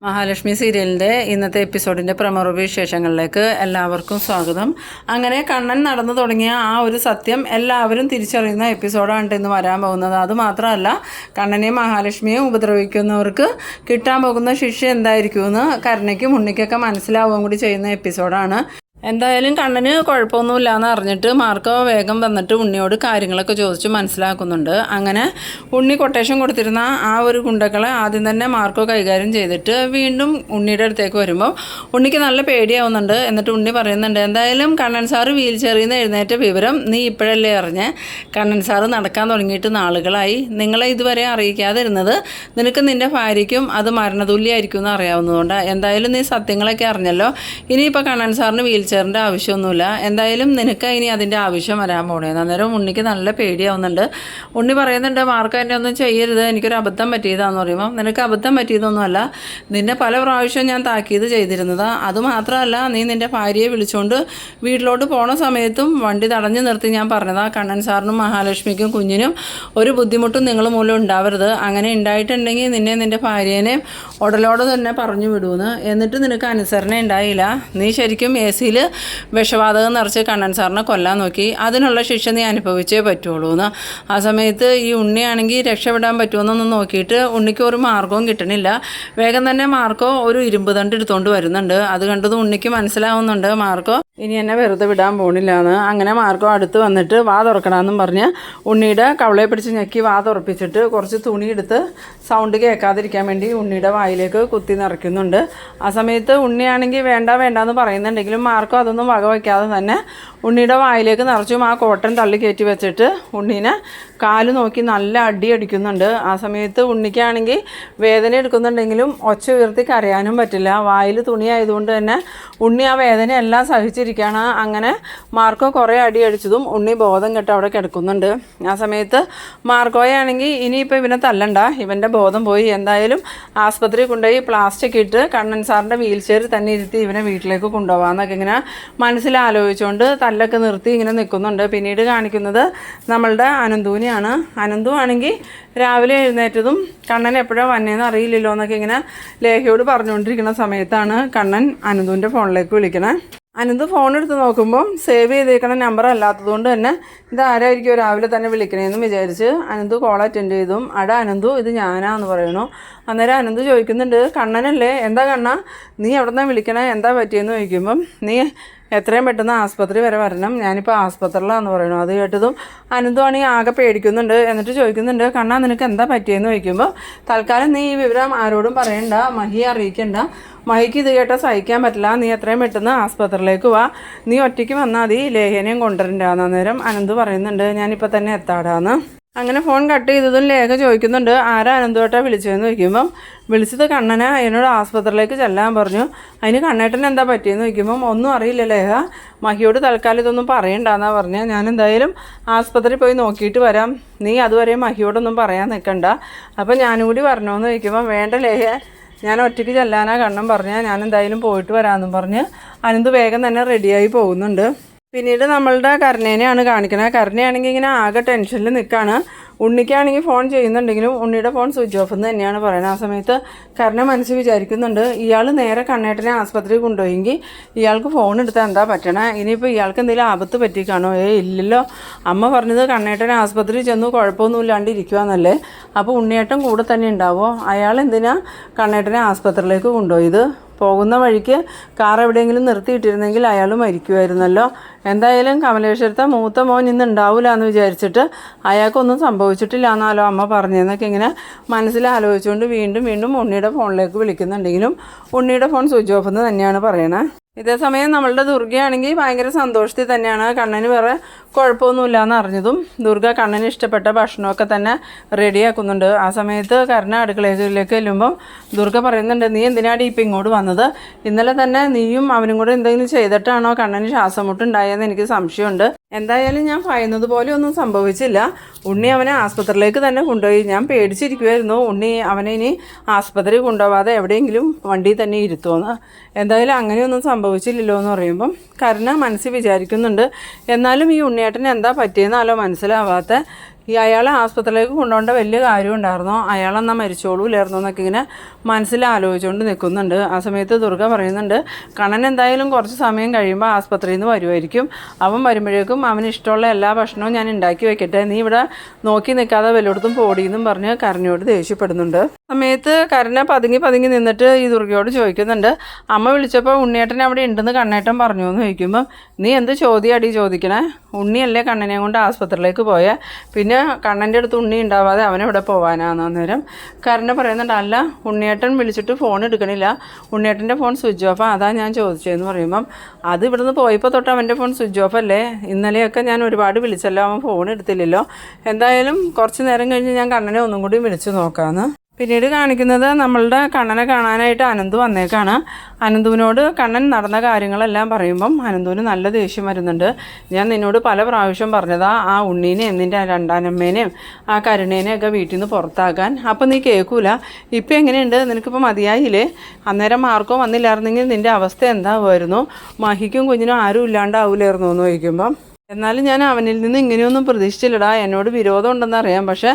മഹാലക്ഷ്മി സീരിയലിൻ്റെ ഇന്നത്തെ എപ്പിസോഡിൻ്റെ പ്രമോ വിശേഷങ്ങളിലേക്ക് എല്ലാവർക്കും സ്വാഗതം. അങ്ങനെ കണ്ണൻ നടന്നു തുടങ്ങിയ ആ ഒരു സത്യം എല്ലാവരും തിരിച്ചറിയുന്ന എപ്പിസോഡാണ് ഇന്ന് വരാൻ പോകുന്നത്. അതുമാത്രമല്ല, കണ്ണനെയും മഹാലക്ഷ്മിയെയും ഉപദ്രവിക്കുന്നവർക്ക് കിട്ടാൻ പോകുന്ന ശിക്ഷ എന്തായിരിക്കുമെന്ന് കരുണയ്ക്കും ഉണ്ണിക്കൊക്കെ മനസ്സിലാവുകയും കൂടി ചെയ്യുന്ന എപ്പിസോഡാണ്. എന്തായാലും കണ്ണന് കുഴപ്പമൊന്നുമില്ല എന്ന് അറിഞ്ഞിട്ട് മാർക്കോ വേഗം വന്നിട്ട് ഉണ്ണിയോട് കാര്യങ്ങളൊക്കെ ചോദിച്ച് മനസ്സിലാക്കുന്നുണ്ട്. അങ്ങനെ ഉണ്ണി കൊട്ടേഷൻ കൊടുത്തിരുന്ന ആ ഒരു ഗുണ്ടകളെ ആദ്യം തന്നെ മാർക്കോ കൈകാര്യം ചെയ്തിട്ട് വീണ്ടും ഉണ്ണിയുടെ അടുത്തേക്ക് വരുമ്പോൾ ഉണ്ണിക്ക് നല്ല പേടിയാവുന്നുണ്ട്. എന്നിട്ട് ഉണ്ണി പറയുന്നുണ്ട്, എന്തായാലും കണ്ണൻ സാറ് വീൽ ചെയറിൽ നിന്ന് എഴുന്നേറ്റ വിവരം നീ ഇപ്പോഴല്ലേ അറിഞ്ഞ്? കണ്ണൻ സാറ് നടക്കാൻ തുടങ്ങിയിട്ട് നാളുകളായി. നിങ്ങളെ ഇതുവരെ അറിയിക്കാതിരുന്നത് നിനക്ക് നിൻ്റെ ഭാര്യയ്ക്കും അത് മരണതുല്യമായിരിക്കും എന്ന് അറിയാവുന്നതുകൊണ്ട് എന്തായാലും നീ സത്യങ്ങളൊക്കെ അറിഞ്ഞല്ലോ. ഇനിയിപ്പോൾ കണ്ണൻ സാറിന് വീൽ ചെയറിൻ്റെ ആവശ്യമൊന്നുമില്ല. എന്തായാലും നിനക്ക് ഇനി അതിൻ്റെ ആവശ്യം വരാൻ പോണേന്ന്. അന്നേരം ഉണ്ണിക്ക് നല്ല പേടിയാവുന്നുണ്ട്. ഉണ്ണി പറയുന്നുണ്ട്, മാർക്ക് എന്നെ ഒന്നും ചെയ്യരുത്, എനിക്കൊരു അബദ്ധം പറ്റിയതാന്ന് പറയുമ്പോൾ, നിനക്ക് അബദ്ധം പറ്റിയതൊന്നുമല്ല, നിന്നെ പല പ്രാവശ്യം ഞാൻ താക്കീത് ചെയ്തിരുന്നത്. അതുമാത്രമല്ല, നീ നിൻ്റെ ഭാര്യയെ വിളിച്ചുകൊണ്ട് വീട്ടിലോട്ട് പോണ സമയത്തും വണ്ടി തടഞ്ഞു നിർത്തി ഞാൻ പറഞ്ഞതാ, കണ്ണൻ സാറിനും മഹാലക്ഷ്മിക്കും കുഞ്ഞിനും ഒരു ബുദ്ധിമുട്ടും നിങ്ങൾ മൂലം ഉണ്ടാവരുത്. അങ്ങനെ ഉണ്ടായിട്ടുണ്ടെങ്കിൽ നിൻ്റെ ഭാര്യേനെ ഉടലോടെ തന്നെ പറഞ്ഞു വിടുമെന്ന്. എന്നിട്ട് നിനക്ക് അനുസരണ ഉണ്ടായില്ല. നീ ശരിക്കും AC-ൽ വിഷവാതകം നിറച്ച് കണ്ണൻ സാറിനെ കൊല്ലാൻ നോക്കി. അതിനുള്ള ശിക്ഷ നീ അനുഭവിച്ചേ പറ്റുള്ളൂ എന്ന്. ആ സമയത്ത് ഈ ഉണ്ണിയാണെങ്കിൽ രക്ഷപ്പെടാൻ പറ്റുമെന്നൊന്നും നോക്കിയിട്ട് ഉണ്ണിക്ക് ഒരു മാർഗവും കിട്ടണില്ല. വേഗം തന്നെ മാർക്കോ ഒരു ഇരുമ്പ് തണ്ട് എടുത്തുകൊണ്ട് വരുന്നുണ്ട്. അത് കണ്ടത് ഉണ്ണിക്ക് മനസ്സിലാവുന്നുണ്ട്, മാർക്കോ ഇനി എന്നെ വെറുതെ വിടാൻ പോണില്ല എന്ന്. അങ്ങനെ മാർക്കോ അടുത്ത് വന്നിട്ട് വാ തുറക്കണമെന്നും പറഞ്ഞ് ഉണ്ണിയുടെ കവളയെ പിടിച്ച് ഞെക്കി വാ തുറപ്പിച്ചിട്ട് കുറച്ച് തുണി എടുത്ത് സൗണ്ട് കേൾക്കാതിരിക്കാൻ വേണ്ടി ഉണ്ണിയുടെ വായിലേക്ക് കുത്തി നിറയ്ക്കുന്നുണ്ട്. ആ സമയത്ത് ഉണ്ണിയാണെങ്കിൽ വേണ്ടെന്ന് പറയുന്നുണ്ടെങ്കിലും മാർക്കോ അതൊന്നും വകവയ്ക്കാതെ തന്നെ ഉണ്ണിയുടെ വായിലേക്ക് നിറച്ചും ആ കോട്ടൺ തള്ളി കയറ്റി വെച്ചിട്ട് ഉണ്ണീനെ കാല് നോക്കി നല്ല അടി അടിക്കുന്നുണ്ട്. ആ സമയത്ത് ഉണ്ണിക്കാണെങ്കിൽ വേദന എടുക്കുന്നുണ്ടെങ്കിലും ഒച്ച ഉയർത്തി കരയാനും പറ്റില്ല. വായിൽ തുണി ആയതുകൊണ്ട് തന്നെ ഉണ്ണി ആ വേദനയെല്ലാം സഹിച്ചിരിക്കുകയാണ്. അങ്ങനെ മാർക്കോ കുറേ അടി അടിച്ചതും ഉണ്ണി ബോധം കെട്ട് അവിടെ കിടക്കുന്നുണ്ട്. ആ സമയത്ത് മാർക്കോയാണെങ്കിൽ ഇനിയിപ്പോൾ ഇവനെ തല്ലണ്ട, ഇവൻ്റെ ബോധം പോയി, എന്തായാലും ആസ്പത്രി കൊണ്ടുപോയി പ്ലാസ്റ്റിക് ഇട്ട് കണ്ണൻ സാറിൻ്റെ വീൽ ചെയറിൽ തന്നെ ഇരുത്തി ഇവനെ വീട്ടിലേക്ക് കൊണ്ടുപോകാമെന്നൊക്കെ ഇങ്ങനെ മനസ്സിലാലോചിച്ചുകൊണ്ട് തല്ലൊക്കെ നിർത്തി ഇങ്ങനെ നിൽക്കുന്നുണ്ട്. പിന്നീട് കാണിക്കുന്നത് നമ്മളുടെ അനന്തുവിനെയാണ്. അനന്തു ആണെങ്കിൽ രാവിലെ എഴുന്നേറ്റതും കണ്ണൻ എപ്പോഴാണ് വന്നേന്ന് അറിയില്ലല്ലോ എന്നൊക്കെ ഇങ്ങനെ ലേഖയോട് പറഞ്ഞുകൊണ്ടിരിക്കുന്ന സമയത്താണ് കണ്ണൻ അനന്തുവിൻ്റെ ഫോണിലേക്ക് വിളിക്കണേ. അനന്ത് ഫോൺ എടുത്ത് നോക്കുമ്പം സേവ് ചെയ്തേക്കണ നമ്പർ അല്ലാത്തതുകൊണ്ട് തന്നെ ഇതാരായിരിക്കും രാവിലെ തന്നെ വിളിക്കണേന്ന് വിചാരിച്ച് അനന്തു കോൾ അറ്റൻഡ് ചെയ്തും അനന്തു ഇത് ഞാനാന്ന് പറയണു. അന്നേരം അനന്ത് ചോദിക്കുന്നുണ്ട്, കണ്ണനല്ലേ, എന്താ കണ്ണ നീ എവിടെ നിന്നാണ് വിളിക്കണേ, എന്താ പറ്റിയെന്ന് ചോദിക്കുമ്പം നീ എത്രയും പെട്ടെന്ന് ആസ്പത്രി വരെ വരണം, ഞാനിപ്പോൾ ആസ്പത്രിയിലാന്ന് പറയണു. അത് കേട്ടതും അനന്തു ആണെങ്കിൽ ആകെ പേടിക്കുന്നുണ്ട്. എന്നിട്ട് ചോദിക്കുന്നുണ്ട്, കണ്ണാ നിനക്ക് എന്താ പറ്റിയെന്ന് ചോദിക്കുമ്പോൾ തൽക്കാലം നീ ഈ വിവരം ആരോടും പറയണ്ട, മഹിയെ അറിയിക്കണ്ട, മഹിക്ക് ഇത് കേട്ടാൽ സഹിക്കാൻ പറ്റില്ല, നീ എത്രയും പെട്ടെന്ന് ആസ്പത്രിയിലേക്ക് വാ, നീ ഒറ്റയ്ക്ക് വന്നാൽ മതി, ലേഖനയും കൊണ്ടുവരണ്ടാന്ന്. അന്നേരം അനന്ത് പറയുന്നുണ്ട്, ഞാനിപ്പോൾ തന്നെ എത്താടാന്ന്. അങ്ങനെ ഫോൺ കട്ട് ചെയ്തതും ലേഖ ചോദിക്കുന്നുണ്ട്, ആരാ അനന്തുവേട്ടാ വിളിച്ചതെന്ന് ചോദിക്കുമ്പം വിളിച്ചത് കണ്ണനെ, എന്നോട് ആസ്പത്രിയിലേക്ക് ചെല്ലാൻ പറഞ്ഞു. അതിന് കണ്ണേട്ടൻ എന്താ പറ്റിയെന്ന് ചോദിക്കുമ്പം ഒന്നും അറിയില്ല ലേഖ, മഹിയോട് തൽക്കാലം ഇതൊന്നും പറയണ്ടെന്നാണ് പറഞ്ഞാൽ, ഞാൻ എന്തായാലും ആസ്പത്രി പോയി നോക്കിയിട്ട് വരാം, നീ അതുവരെ മഹിയോടൊന്നും പറയാൻ നിൽക്കണ്ട, അപ്പം ഞാനും കൂടി വരണമെന്ന് ചോദിക്കുമ്പം വേണ്ട ലേഖ, ഞാൻ ഒറ്റയ്ക്ക് ചെല്ലാനാ കണ്ണൻ പറഞ്ഞാൽ ഞാൻ എന്തായാലും പോയിട്ട് വരാമെന്നും പറഞ്ഞ് അനന്ത് വേഗം തന്നെ റെഡിയായി പോകുന്നുണ്ട്. പിന്നീട് നമ്മളുടെ കരുണേനെയാണ് കാണിക്കുന്നത്. കരുണയാണെങ്കിൽ ഇങ്ങനെ ആകെ ടെൻഷനിൽ നിൽക്കുകയാണ്. ഉണ്ണിക്കാണെങ്കിൽ ഫോൺ ചെയ്യുന്നുണ്ടെങ്കിലും ഉണ്ണിയുടെ ഫോൺ സ്വിച്ച് ഓഫ് എന്ന് തന്നെയാണ് പറയുന്നത്. ആ സമയത്ത് കരുണ മനസ്സിൽ വിചാരിക്കുന്നുണ്ട്, ഇയാൾ നേരെ കണ്ണേട്ടനെ ആസ്പത്രിയിൽ കൊണ്ടുപോയെങ്കിൽ ഇയാൾക്ക് ഫോൺ എടുത്താൽ എന്താ പറ്റണേ, ഇനിയിപ്പോൾ ഇയാൾക്ക് എന്തെങ്കിലും ആപത്ത് പറ്റിക്കാണോ? ഇല്ലല്ലോ, അമ്മ പറഞ്ഞത് കണ്ണേട്ടനെ ആസ്പത്രിയിൽ ചെന്നു കുഴപ്പമൊന്നും ഇല്ലാണ്ട് ഇരിക്കുകയെന്നല്ലേ, അപ്പോൾ ഉണ്ണിയേട്ടൻ കൂടെ തന്നെ ഉണ്ടാവുമോ? അയാൾ എന്തിനാ കണ്ണേട്ടനെ ആസ്പത്രിയിലേക്ക് കൊണ്ടുപോയത്? പോകുന്ന വഴിക്ക് കാർ എവിടെയെങ്കിലും നിർത്തിയിട്ടിരുന്നെങ്കിൽ അയാൾ മരിക്കുമായിരുന്നല്ലോ. എന്തായാലും കമലേശ്വരത്തെ മൂത്ത മോൻ ഇന്ന് ഉണ്ടാവില്ല എന്ന് വിചാരിച്ചിട്ട് അയാൾക്കൊന്നും സംഭവിച്ചിട്ടില്ല എന്നാലോ അമ്മ പറഞ്ഞതെന്നൊക്കെ ഇങ്ങനെ മനസ്സിലാലോചിച്ചുകൊണ്ട് വീണ്ടും ഉണ്ണിയുടെ ഫോണിലേക്ക് വിളിക്കുന്നുണ്ടെങ്കിലും ഉണ്ണിയുടെ ഫോൺ സ്വിച്ച് ഓഫ് എന്ന് തന്നെയാണ് പറയണത്. ഇതേസമയം നമ്മളുടെ ദുർഗയാണെങ്കിൽ ഭയങ്കര സന്തോഷത്തിൽ തന്നെയാണ്. കണ്ണന് വേറെ കുഴപ്പമൊന്നുമില്ല എന്ന് അറിഞ്ഞതും ദുർഗ കണ്ണന് ഇഷ്ടപ്പെട്ട ഭക്ഷണമൊക്കെ തന്നെ റെഡിയാക്കുന്നുണ്ട്. ആ സമയത്ത് കരുണ അടുക്കളയിലേക്ക് ചെല്ലുമ്പം ദുർഗ പറയുന്നുണ്ട്, നീ എന്തിനാണ് ഇപ്പം ഇങ്ങോട്ട് വന്നത്? ഇന്നലെ തന്നെ നീയും അവനും കൂടെ എന്തെങ്കിലും ചെയ്തിട്ടാണോ കണ്ണന് ശ്വാസം മുട്ടുണ്ടായെന്ന് എനിക്ക് സംശയമുണ്ട്. എന്തായാലും ഞാൻ ഭയന്നത് പോലെ ഒന്നും സംഭവിച്ചില്ല. ഉണ്ണി അവനെ ആസ്പത്രിയിലേക്ക് തന്നെ കൊണ്ടുപോയി. ഞാൻ പേടിച്ചിരിക്കുമായിരുന്നു ഉണ്ണി അവനെ ഇനി ആസ്പത്രി കൊണ്ടുപോകാതെ എവിടെയെങ്കിലും വണ്ടിയിൽ തന്നെ ഇരുത്തുമെന്ന്. എന്തായാലും അങ്ങനെയൊന്നും സംഭവിച്ചില്ലല്ലോ എന്ന് പറയുമ്പം കരുണ മനസ്സിൽ വിചാരിക്കുന്നുണ്ട്, എന്നാലും ഈ ഉണ്ണിയേട്ടന് എന്താ പറ്റിയെന്നാലോ മനസ്സിലാവാത്ത അയാളെ ആസ്പത്രിയിലേക്ക് കൊണ്ടുപോകേണ്ട വലിയ കാര്യം ഉണ്ടായിരുന്നോ, അയാളെന്നാൽ മരിച്ചോളൂല്ലായിരുന്നോ എന്നൊക്കെ ഇങ്ങനെ മനസ്സിൽ ആലോചിച്ചുകൊണ്ട് നിൽക്കുന്നുണ്ട്. ആ സമയത്ത് ദുർഗ പറയുന്നുണ്ട്, കണ്ണൻ എന്തായാലും കുറച്ച് സമയം കഴിയുമ്പോൾ ആസ്പത്രിയിൽ നിന്ന് വരുമായിരിക്കും. അവൻ വരുമ്പോഴേക്കും അവന് ഇഷ്ടമുള്ള എല്ലാ ഭക്ഷണവും ഞാൻ ഉണ്ടാക്കി വെക്കട്ടെ, നീ ഇവിടെ നോക്കി നിൽക്കാതെ വല്ലയിടത്തും പോടിയെന്നും പറഞ്ഞ് കരണിയോട് ദേഷ്യപ്പെടുന്നുണ്ട്. സമയത്ത് കരുണ പതുങ്ങി നിന്നിട്ട് ഈ ദുർഗയോട് ചോദിക്കുന്നുണ്ട്, അമ്മ വിളിച്ചപ്പോൾ ഉണ്ണിയേട്ടൻ അവിടെ ഉണ്ടെന്ന് കണ്ണേട്ടൻ പറഞ്ഞു എന്ന് ചോദിക്കുമ്പം, നീ എന്ത് ചോദ്യം ചോദിക്കണേ? ഉണ്ണിയല്ലേ കണ്ണനെ കൊണ്ട് ആസ്പത്രിയിലേക്ക് പോയാൽ, പിന്നെ കണ്ണൻ്റെ അടുത്ത് ഉണ്ണി ഉണ്ടാവാതെ അവനെവിടെ പോകാനാന്ന്. അന്നേരം കരുണ പറയുന്നുണ്ട്, അല്ല ഉണ്ണിയേട്ടൻ വിളിച്ചിട്ട് ഫോൺ എടുക്കണില്ല, ഉണ്ണിയേട്ടൻ്റെ ഫോൺ സ്വിച്ച് ഓഫ്, അതാ ഞാൻ ചോദിച്ചതെന്ന് പറയുമ്പം, അത് ഇവിടുന്ന് പോയപ്പോൾ തൊട്ട് അവൻ്റെ ഫോൺ സ്വിച്ച് ഓഫ് അല്ലേ, ഇന്നലെയൊക്കെ ഞാൻ ഒരുപാട് വിളിച്ചല്ലോ, അവൻ ഫോൺ എടുത്തില്ലല്ലോ, എന്തായാലും കുറച്ച് നേരം കഴിഞ്ഞ് ഞാൻ കണ്ണനെ ഒന്നും കൂടി വിളിച്ച് നോക്കാമെന്ന്. പിന്നീട് കാണിക്കുന്നത് നമ്മളുടെ കണ്ണനെ കാണാനായിട്ട് അനന്തു വന്നേക്കാണ്. അനന്തുവിനോട് കണ്ണൻ നടന്ന കാര്യങ്ങളെല്ലാം പറയുമ്പം അനന്തുവിന് നല്ല ദേഷ്യം വരുന്നുണ്ട്. ഞാൻ നിന്നോട് പല പ്രാവശ്യം പറഞ്ഞതാ ആ ഉണ്ണീനെയും നിൻ്റെ രണ്ടാനമ്മേനെയും ആ കരുണേനെയൊക്കെ വീട്ടിൽ നിന്ന് പുറത്താക്കാൻ, അപ്പം നീ കേൾക്കൂല. ഇപ്പം എങ്ങനെയുണ്ട്, നിനക്കിപ്പോൾ മതിയായില്ലേ? അന്നേരം മാർക്കോ വന്നില്ലായിരുന്നെങ്കിൽ നിൻ്റെ അവസ്ഥ എന്താവുമായിരുന്നു? മഹിക്കും കുഞ്ഞിനും ആരും ഇല്ലാണ്ടാവൂലായിരുന്നു എന്ന് ചോദിക്കുമ്പം, എന്നാലും ഞാൻ അവനിൽ നിന്ന് ഇങ്ങനെയൊന്നും പ്രതീക്ഷിച്ചില്ലടാ, എന്നോട് വിരോധം ഉണ്ടെന്ന് അറിയാം, പക്ഷേ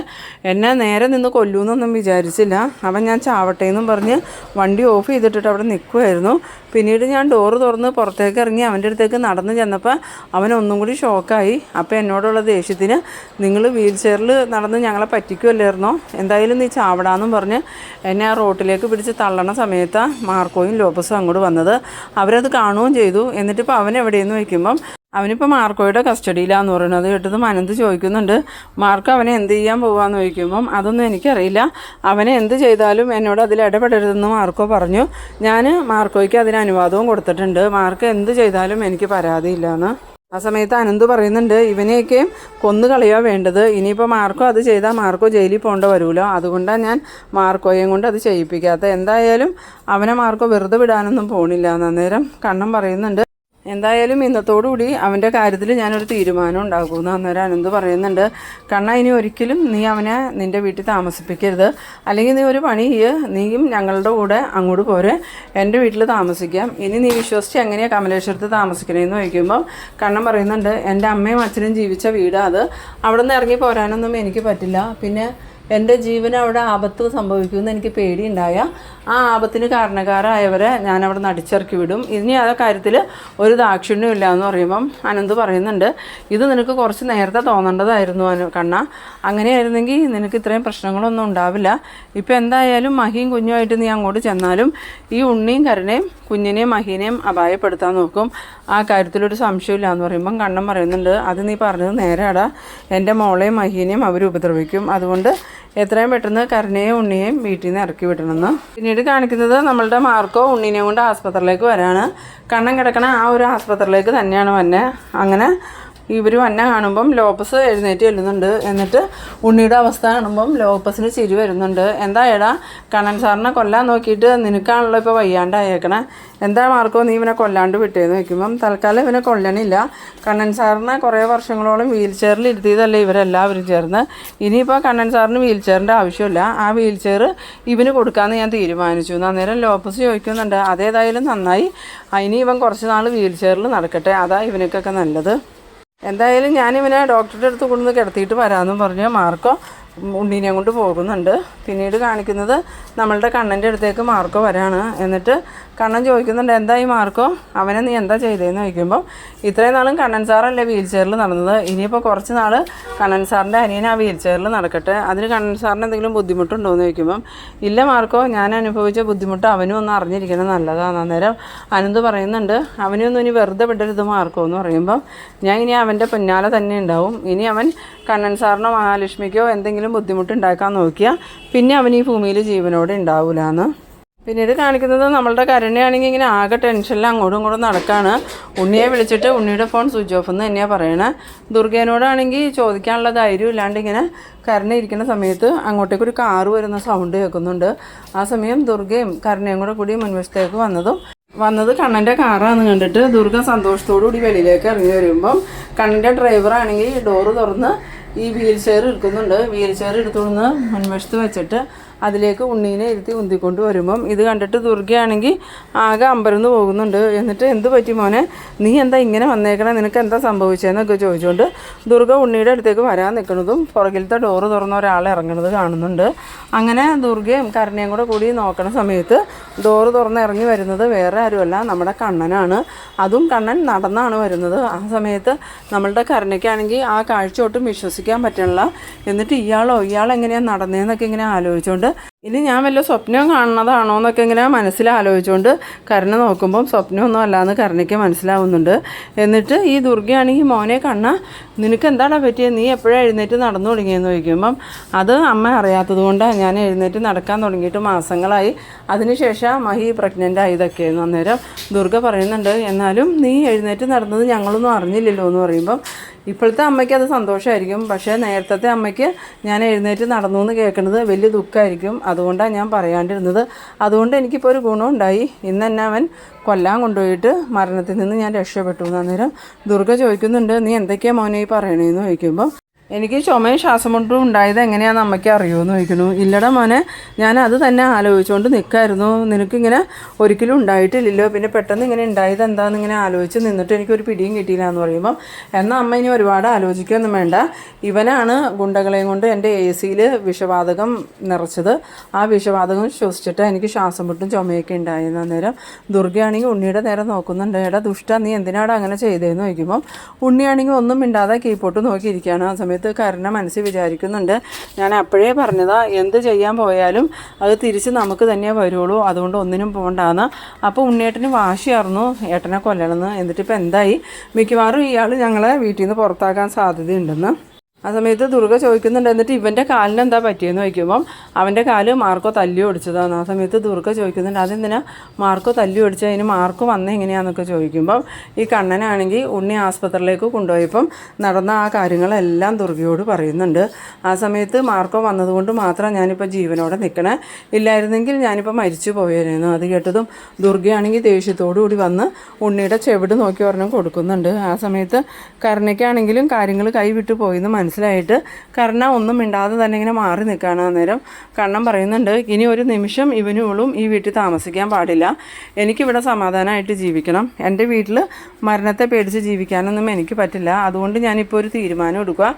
എന്നെ നേരെ നിന്ന് കൊല്ലൂന്നൊന്നും വിചാരിച്ചില്ല. അവൻ ഞാൻ ചാവട്ടെ എന്നും പറഞ്ഞ് വണ്ടി ഓഫ് ചെയ്തിട്ടിട്ട് അവിടെ നിൽക്കുമായിരുന്നു. പിന്നീട് ഞാൻ ഡോറ് തുറന്ന് പുറത്തേക്ക് ഇറങ്ങി അവൻ്റെ അടുത്തേക്ക് നടന്ന് ചെന്നപ്പോൾ അവൻ ഒന്നും കൂടി ഷോക്കായി. അപ്പോൾ എന്നോടുള്ള ദേഷ്യത്തിന്, നിങ്ങൾ വീൽ ചെയറിൽ നടന്ന് ഞങ്ങളെ പറ്റിക്കുമല്ലായിരുന്നോ, എന്തായാലും നീ ചാവടാന്നും പറഞ്ഞ് എന്നെ ആ റോട്ടിലേക്ക് പിടിച്ച് തള്ളണ സമയത്താണ് മാർക്കോയും ലോപ്പസും അങ്ങോട്ട് വന്നത്. അവരത് കാണുകയും ചെയ്തു. എന്നിട്ടിപ്പോൾ അവൻ എവിടെയെന്ന് വയ്ക്കുമ്പം അവനിപ്പോൾ മാർക്കോയുടെ കസ്റ്റഡിയിലാന്ന് പറയുന്നത് കേട്ടതും അനന്ത് ചോദിക്കുന്നുണ്ട്, മാർക്ക് അവനെ എന്ത് ചെയ്യാൻ പോകാമെന്ന് ചോദിക്കുമ്പം, അതൊന്നും എനിക്കറിയില്ല, അവനെ എന്ത് ചെയ്താലും എന്നോട് അതിൽ ഇടപെടരുതെന്ന് മാർക്കോ പറഞ്ഞു. ഞാൻ മാർക്കോയ്ക്ക് അതിന് അനുവാദവും കൊടുത്തിട്ടുണ്ട്, മാർക്ക് എന്ത് ചെയ്താലും എനിക്ക് പരാതിയില്ലാന്ന്. ആ സമയത്ത് അനന്ത് പറയുന്നുണ്ട്, ഇവനെയൊക്കെ കൊന്നു കളയുക വേണ്ടത്, ഇനിയിപ്പോൾ മാർക്കോ അത് ചെയ്താൽ മാർക്കോ ജയിലിൽ പോകേണ്ട വരുമല്ലോ, അതുകൊണ്ടാണ് ഞാൻ മാർക്കോയെയും കൊണ്ട് അത് ചെയ്യിപ്പിക്കാത്ത, എന്തായാലും അവനെ മാർക്കോ വെറുതെ വിടാനൊന്നും പോണില്ല. അന്നേരം കണ്ണൻ പറയുന്നുണ്ട്, എന്തായാലും ഇന്നത്തോടുകൂടി അവൻ്റെ കാര്യത്തിൽ ഞാനൊരു തീരുമാനം ഉണ്ടാക്കുമെന്ന്. അന്നേരം അനന്ത് പറയുന്നുണ്ട്, കണ്ണ ഇനി ഒരിക്കലും നീ അവനെ നിൻ്റെ വീട്ടിൽ താമസിപ്പിക്കരുത്, അല്ലെങ്കിൽ നീ ഒരു പണി നീയും ഞങ്ങളുടെ കൂടെ അങ്ങോട്ട് പോരെ, എൻ്റെ വീട്ടിൽ താമസിക്കാം, ഇനി നീ വിശ്വസിച്ച് എങ്ങനെയാണ് കമലേശ്വരത്ത് താമസിക്കണേന്ന് ചോദിക്കുമ്പം കണ്ണൻ പറയുന്നുണ്ട്, എൻ്റെ അമ്മയും അച്ഛനും ജീവിച്ച വീടാണ് അത്, അവിടെ നിന്ന് ഇറങ്ങി പോരാനൊന്നും എനിക്ക് പറ്റില്ല, പിന്നെ എൻ്റെ ജീവന് അവിടെ ആപത്ത് സംഭവിക്കുമെന്ന് എനിക്ക് പേടിയുണ്ടായ ആ ആപത്തിന് കാരണക്കാരായവരെ ഞാനവിടെ നടിച്ചിറക്കി വിടും, ഇനി ആ കാര്യത്തിൽ ഒരു ദാക്ഷിണ്യം ഇല്ല എന്ന് പറയുമ്പം അനന്ത് പറയുന്നുണ്ട്, ഇത് നിനക്ക് കുറച്ച് നേരത്തെ തോന്നേണ്ടതായിരുന്നു കണ്ണ, അങ്ങനെയായിരുന്നെങ്കിൽ നിനക്ക് ഇത്രയും പ്രശ്നങ്ങളൊന്നും ഉണ്ടാവില്ല. ഇപ്പം എന്തായാലും മഹിയും കുഞ്ഞുമായിട്ട് നീ അങ്ങോട്ട് ചെന്നാലും ഈ ഉണ്ണിയും കരുണയും കുഞ്ഞിനെയും മഹീനെയും അപായപ്പെടുത്താൻ നോക്കും, ആ കാര്യത്തിലൊരു സംശയമില്ല എന്ന് പറയുമ്പം കണ്ണൻ പറയുന്നുണ്ട്, അത് നീ പറഞ്ഞത് നേരാടാ, എൻ്റെ മോളെയും മഹീനെയും അവർ ഉപദ്രവിക്കും, അതുകൊണ്ട് എത്രയും പെട്ടെന്ന് കരുണയെയും ഉണ്ണിയെയും വീട്ടിൽ നിന്ന് ഇറക്കി വിടണമെന്ന്. പിന്നീട് കാണിക്കുന്നത് നമ്മളുടെ മാർക്കോ ഉണ്ണീനെയും കൊണ്ട് ആസ്പത്രിയിലേക്ക് വരാണ്. കണ്ണൻ കിടക്കണ ആ ഒരു ആസ്പത്രിയിലേക്ക് തന്നെയാണ് വന്നെ. അങ്ങനെ ഇവർ വന്നെ കാണുമ്പം ലോപ്പസ് എഴുന്നേറ്റ് ചെല്ലുന്നുണ്ട്. എന്നിട്ട് ഉണ്ണിയുടെ അവസ്ഥ കാണുമ്പം ലോപ്പസിന് ചിരി വരുന്നുണ്ട്. എന്താ എടാ, കണ്ണൻ സാറിനെ കൊല്ലാൻ നോക്കിയിട്ട് നിനക്കാണല്ലോ ഇപ്പോൾ വയ്യാണ്ടായേക്കണേ, എന്താ മാർക്കോ നീ ഇവനെ കൊല്ലാണ്ട് വിട്ടേന്ന് വയ്ക്കുമ്പം, തൽക്കാലം ഇവനെ കൊല്ലണില്ല, കണ്ണൻ സാറിനെ കുറേ വർഷങ്ങളോളം വീൽ ചെയറിൽ ഇരുത്തിയതല്ലേ ഇവരെല്ലാവരും ചേർന്ന്, ഇനിയിപ്പോൾ കണ്ണൻ സാറിന് വീൽ ചെയറിൻ്റെ ആവശ്യമില്ല, ആ വീൽ ചെയർ ഇവന് കൊടുക്കാമെന്ന് ഞാൻ തീരുമാനിച്ചു. അന്നേരം ലോപ്പസ് ചോദിക്കുന്നുണ്ട്, അതേതായാലും നന്നായി, ഇനി ഇവൻ കുറച്ച് നാൾ വീൽ ചെയറിൽ നടക്കട്ടെ, അതാ ഇവനക്കൊക്കെ നല്ലത്, എന്തായാലും ഞാനിവനെ ഡോക്ടറുടെ അടുത്ത് കൊണ്ടുവന്ന് കിടത്തിയിട്ട് വരാമെന്നും പറഞ്ഞ് മാർക്കോ ഉണ്ണീനെ കൊണ്ട് പോകുന്നുണ്ട്. പിന്നീട് കാണിക്കുന്നത് നമ്മളുടെ കണ്ണൻ്റെ അടുത്തേക്ക് മാർക്കോ വരാണ്. എന്നിട്ട് കണ്ണൻ ചോദിക്കുന്നുണ്ട്, എന്തായി മാർക്കോ, അവനെ നീ എന്താ ചെയ്തതെന്ന് ചോദിക്കുമ്പോൾ, ഇത്രയും നാളും കണ്ണൻ സാറല്ലേ വീൽ ചെയറിൽ നടന്നത്, ഇനിയിപ്പോൾ കുറച്ച് നാൾ കണ്ണൻ സാറിൻ്റെ അനിയൻ ആ വീൽ ചെയറിൽ നടക്കട്ടെ, അതിന് കണ്ണൻ സാറിന് എന്തെങ്കിലും ബുദ്ധിമുട്ടുണ്ടോ എന്ന് ചോദിക്കുമ്പം, ഇല്ല മാർക്കോ, ഞാൻ അനുഭവിച്ച ബുദ്ധിമുട്ട് അവനും ഒന്ന് അറിഞ്ഞിരിക്കണം നല്ലതാണ്. അന്നേരം അനന്ത് പറയുന്നുണ്ട്, അവനെയൊന്നും ഇനി വെറുതെ വിടരുത് മാർക്കോ എന്ന് പറയുമ്പം, ഞാൻ ഇനി അവൻ്റെ പിന്നാലെ തന്നെ ഉണ്ടാവും, ഇനി അവൻ കണ്ണൻ സാറിനോ മഹാലക്ഷ്മിക്കോ എന്തെങ്കിലും ബുദ്ധിമുട്ടുണ്ടാക്കാൻ നോക്കിയാൽ പിന്നെ അവൻ ഈ ഭൂമിയിൽ ജീവനോടെ ഉണ്ടാവില്ലാന്ന്. പിന്നീട് കാണിക്കുന്നത് നമ്മളുടെ കരുണയാണെങ്കിൽ ഇങ്ങനെ ആകെ ടെൻഷനിൽ അങ്ങോട്ടും ഇങ്ങോട്ടും നടക്കുകയാണ്. ഉണ്ണിയെ വിളിച്ചിട്ട് ഉണ്ണിയുടെ ഫോൺ സ്വിച്ച് ഓഫ് എന്ന് തന്നെയാണ് പറയണേ. ദുർഗേനോടാണെങ്കിൽ ചോദിക്കാനുള്ള ധൈര്യം ഇല്ലാണ്ട് ഇങ്ങനെ കരുണ ഇരിക്കുന്ന സമയത്ത് അങ്ങോട്ടേക്കൊരു കാറ് വരുന്ന സൗണ്ട് കേൾക്കുന്നുണ്ട്. ആ സമയം ദുർഗയും കരുണയും കൂടി മുൻവശത്തേക്ക് വന്നത് കണ്ണൻ്റെ കാറാണെന്ന് കണ്ടിട്ട് ദുർഗ സന്തോഷത്തോടു കൂടി വെളിയിലേക്ക് ഇറങ്ങി വരുമ്പം കണ്ണൻ്റെ ഡ്രൈവറാണെങ്കിൽ ഡോറ് തുറന്ന് ഈ വീൽ ചെയർ എടുക്കുന്നുണ്ട്. വീൽ ചെയർ എടുത്തുകൊടുന്ന് മുൻവശത്ത് വെച്ചിട്ട് അതിലേക്ക് ഉണ്ണീനെ ഇരുത്തി ഉന്തിക്കൊണ്ട് വരുമ്പം ഇത് കണ്ടിട്ട് ദുർഗയാണെങ്കിൽ ആകെ അമ്പരന്ന് പോകുന്നുണ്ട്. എന്നിട്ട് എന്ത് പറ്റി മോനെ, നീ എന്താ ഇങ്ങനെ വന്നേക്കണേ, നിനക്ക് എന്താ സംഭവിച്ചതെന്നൊക്കെ ചോദിച്ചുകൊണ്ട് ദുർഗ ഉണ്ണിയുടെ അടുത്തേക്ക് വരാൻ നിൽക്കുന്നതും പുറകിലത്തെ ഡോറ് തുറന്ന ഒരാൾ ഇറങ്ങുന്നത് കാണുന്നുണ്ട്. അങ്ങനെ ദുർഗയും കരുണയും കൂടി നോക്കണ സമയത്ത് ഡോറ് തുറന്ന് ഇറങ്ങി വരുന്നത് വേറെ ആരുമല്ല, നമ്മുടെ കണ്ണനാണ്. അതും കണ്ണൻ നടന്നാണ് വരുന്നത്. ആ സമയത്ത് നമ്മളുടെ കരുണയ്ക്കാണെങ്കിൽ ആ കാഴ്ച ഒട്ടും വിശ്വസിക്കാൻ പറ്റണില്ല. എന്നിട്ട് ഇയാളെങ്ങനെയാണ് നടന്നതെന്നൊക്കെ ഇങ്ങനെ ആലോചിച്ചുകൊണ്ട് ഇനി ഞാൻ വല്ല സ്വപ്നം കാണുന്നതാണോ എന്നൊക്കെ ഇങ്ങനെ മനസ്സിലാലോചിച്ചുകൊണ്ട് കരുണ നോക്കുമ്പം സ്വപ്നമൊന്നും അല്ലാന്ന് കരുണയ്ക്ക് മനസ്സിലാവുന്നുണ്ട്. എന്നിട്ട് ഈ ദുർഗയാണെങ്കിൽ മോനെ കണ്ണ, നിനക്ക് എന്താണ് പറ്റിയത്, നീ എപ്പോഴാണ് എഴുന്നേറ്റ് നടന്നു തുടങ്ങിയെന്ന് ചോദിക്കുമ്പം അത് അമ്മ അറിയാത്തത് കൊണ്ടാണ്, ഞാൻ എഴുന്നേറ്റ് നടക്കാൻ തുടങ്ങിയിട്ട് മാസങ്ങളായി, അതിനുശേഷം മഹി പ്രഗ്നൻ്റ് ആയതൊക്കെയായിരുന്നു. അന്നേരം ദുർഗ പറയുന്നുണ്ട്, എന്നാലും നീ എഴുന്നേറ്റ് നടന്നത് ഞങ്ങളൊന്നും അറിഞ്ഞില്ലല്ലോ എന്ന് പറയുമ്പം ഇപ്പോഴത്തെ അമ്മയ്ക്ക് അത് സന്തോഷമായിരിക്കും, പക്ഷേ നേരത്തെ അമ്മയ്ക്ക് ഞാൻ എഴുന്നേറ്റ് നടന്നു എന്ന് കേൾക്കുന്നത് വലിയ ദുഃഖമായിരിക്കും. അതുകൊണ്ടാണ് ഞാൻ പറയാണ്ടിരുന്നത്. അതുകൊണ്ട് എനിക്കിപ്പോൾ ഒരു ഗുണമുണ്ടായി. ഇന്ന് തന്നെ അവൻ കൊല്ലാൻ കൊണ്ടുപോയിട്ട് മരണത്തിൽ നിന്ന് ഞാൻ രക്ഷപ്പെട്ടു. അന്നേരം ദുർഗ ചോദിക്കുന്നുണ്ട്, നീ എന്തൊക്കെയാണ് മോനെ ഈ പറയണേന്ന് ചോദിക്കുമ്പോൾ എനിക്ക് ചുമയും ശ്വാസം മുട്ടും ഉണ്ടായത് എങ്ങനെയാണെന്ന് അമ്മയ്ക്ക് അറിയുമെന്ന് ചോദിക്കുന്നു. ഇല്ലടാ മോനെ, ഞാൻ അത് തന്നെ ആലോചിച്ചുകൊണ്ട് നിൽക്കായിരുന്നു, നിനക്കിങ്ങനെ ഒരിക്കലും ഉണ്ടായിട്ടില്ലല്ലോ, പിന്നെ പെട്ടെന്ന് ഇങ്ങനെ ഉണ്ടായത് എന്താണെന്ന് ഇങ്ങനെ ആലോചിച്ച് നിന്നിട്ട് എനിക്കൊരു പിടിയും കിട്ടിയില്ല എന്ന് പറയുമ്പം, എന്നാൽ അമ്മ ഇനി ഒരുപാട് ആലോചിക്കുകയൊന്നും വേണ്ട, ഇവനാണ് ഗുണ്ടകളെയും കൊണ്ട് എൻ്റെ AC-യിൽ വിഷവാതകം നിറച്ചത്, ആ വിഷവാതകം ശ്വസിച്ചിട്ട് എനിക്ക് ശ്വാസം മുട്ടും ചുമയൊക്കെ ഉണ്ടായിരുന്നു. അന്നേരം ദുർഗയാണെങ്കിൽ ഉണ്ണിയുടെ നേരെ നോക്കുന്നുണ്ട്. എടാ ദുഷ്ട, നീ എന്തിനാണ് അങ്ങനെ ചെയ്തതെന്ന് ചോദിക്കുമ്പം ഉണ്ണിയാണെങ്കിൽ ഒന്നും മിണ്ടാതെ കീപ്പോട്ട് നോക്കിയിരിക്കുകയാണ്. ആ സമയത്ത് കരുണ മനസ്സിൽ വിചാരിക്കുന്നുണ്ട്, ഞാൻ അപ്പോഴേ പറഞ്ഞതാ, എന്ത് ചെയ്യാൻ പോയാലും അത് തിരിച്ച് നമുക്ക് തന്നെ വരുള്ളൂ, അതുകൊണ്ട് ഒന്നിനും പോകണ്ടാന്ന്. അപ്പോൾ ഉണ്ണിയേട്ടന് വാശിയായിരുന്നു ഏട്ടനെ കൊല്ലണമെന്ന്. എന്നിട്ടിപ്പോൾ എന്തായി, മിക്കവാറും ഇയാൾ ഞങ്ങളെ വീട്ടിൽ നിന്ന് പുറത്താക്കാൻ സാധ്യതയുണ്ടെന്ന്. ആ സമയത്ത് ദുർഗ ചോദിക്കുന്നുണ്ട്, എന്നിട്ട് ഇവൻ്റെ കാലിന് എന്താ പറ്റിയെന്ന് ചോദിക്കുമ്പം അവൻ്റെ കാല് മാർക്കോ തല്ലി ഓടിച്ചതാണ്. ആ സമയത്ത് ദുർഗ ചോദിക്കുന്നുണ്ട്, അതെന്തിനാ മാർക്കോ തല്ലി ഓടിച്ചത്, അതിന് മാർക്ക് വന്നത് എങ്ങനെയാണെന്നൊക്കെ ചോദിക്കുമ്പം ഈ കണ്ണനാണെങ്കിൽ ഉണ്ണി ആസ്പത്രിയിലേക്ക് കൊണ്ടുപോയപ്പം നടന്ന ആ കാര്യങ്ങളെല്ലാം ദുർഗയോട് പറയുന്നുണ്ട്. ആ സമയത്ത് മാർക്കോ വന്നതുകൊണ്ട് മാത്രം ഞാനിപ്പോൾ ജീവനോടെ നിൽക്കണേ, ഇല്ലായിരുന്നെങ്കിൽ ഞാനിപ്പോൾ മരിച്ചു പോയായിരുന്നു. അത് കേട്ടതും ദുർഗയാണെങ്കിൽ ദേഷ്യത്തോടു കൂടി വന്ന് ഉണ്ണിയുടെ ചെവിട് നോക്കി ഒരെണ്ണം കൊടുക്കുന്നുണ്ട്. ആ സമയത്ത് കരുണയ്ക്കാണെങ്കിലും കാര്യങ്ങൾ കൈവിട്ടു പോയിന്ന് മനസ്സിലായിട്ട് കരുണ ഒന്നും മിണ്ടാതെ തന്നെ ഇങ്ങനെ മാറി നിൽക്കുകയാണ്. അന്നേരം കണ്ണൻ പറയുന്നുണ്ട്, ഇനി ഒരു നിമിഷം ഇവനും ഈ വീട്ടിൽ താമസിക്കാൻ പാടില്ല, എനിക്കിവിടെ സമാധാനമായിട്ട് ജീവിക്കണം, എൻ്റെ വീട്ടിൽ മരണത്തെ പേടിച്ച് ജീവിക്കാനൊന്നും എനിക്ക് പറ്റില്ല, അതുകൊണ്ട് ഞാനിപ്പോൾ ഒരു തീരുമാനം എടുക്കുക,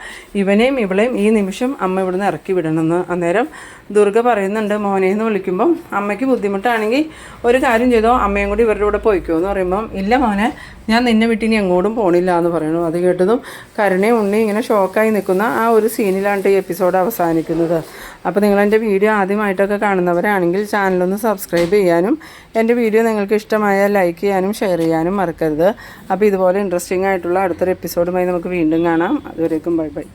ഇവനെയും ഇവളെയും ഈ നിമിഷം അമ്മ ഇവിടുന്ന് ഇറക്കി വിടണമെന്ന്. അന്നേരം ദുർഗ പറയുന്നുണ്ട്, മോനെന്ന് വിളിക്കുമ്പം അമ്മയ്ക്ക് ബുദ്ധിമുട്ടാണെങ്കിൽ ഒരു കാര്യം ചെയ്തോ, അമ്മയും കൂടി ഇവരുടെ കൂടെ പോയിക്കോ എന്ന് പറയുമ്പം, ഇല്ല മോനെ, ഞാൻ നിന്നെ വിട്ടിനി എങ്ങോട്ടും പോണില്ല എന്ന് പറയണു. അത് കേട്ടതും കരുണയും ഉണ്ണി ഇങ്ങനെ ഷോക്കായി നിൽക്കുന്ന ആ ഒരു സീനിലാണ് ഈ എപ്പിസോഡ് അവസാനിക്കുന്നത്. അപ്പോൾ നിങ്ങളെൻ്റെ വീഡിയോ ആദ്യമായിട്ടൊക്കെ കാണുന്നവരാണെങ്കിൽ ചാനലൊന്ന് സബ്സ്ക്രൈബ് ചെയ്യാനും എൻ്റെ വീഡിയോ നിങ്ങൾക്ക് ഇഷ്ടമായാൽ ലൈക്ക് ചെയ്യാനും ഷെയർ ചെയ്യാനും മറക്കരുത്. അപ്പോൾ ഇതുപോലെ ഇൻട്രസ്റ്റിംഗ് ആയിട്ടുള്ള അടുത്തൊരു എപ്പിസോഡുമായി നമുക്ക് വീണ്ടും കാണാം. അതുവരേക്കും ബൈ ബൈ.